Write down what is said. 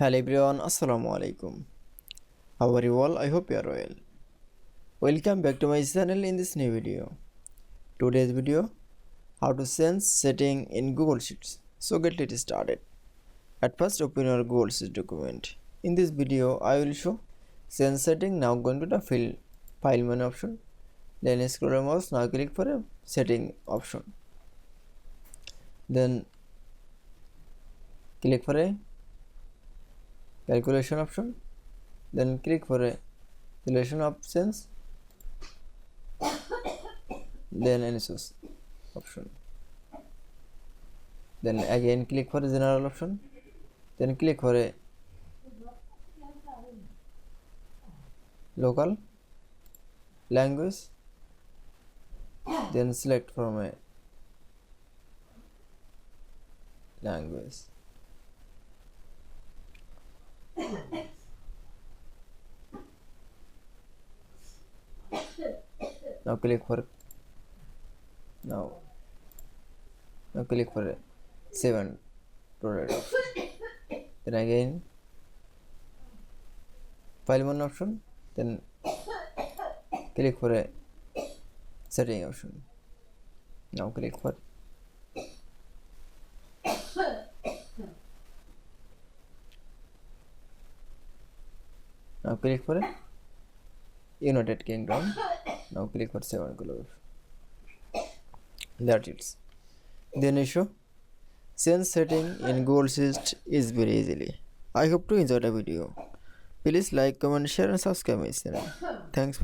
Hello everyone, Assalamu alaikum. How are you all? I hope you are well. Welcome back to my channel in this new video. Today's video, how to sense setting in Google Sheets. So get it started. At first open your Google Sheets document. In this video, I will show sense setting. Now going to the file menu option. Then scroll your mouse. Now click for a setting option. Then click for a calculation option, then click for a relation options, then analysis option, then again click for a general option, then click for a local language, then select from a language. Now click for click for a save and rotate option. Then again file menu option, then click for a setting option. Now click for a United Kingdom. Now click for save and close. That's it. Then issue sense setting in Google Sheets is very easily. I hope to enjoy the video. Please like, comment, share and subscribe my channel. Thanks for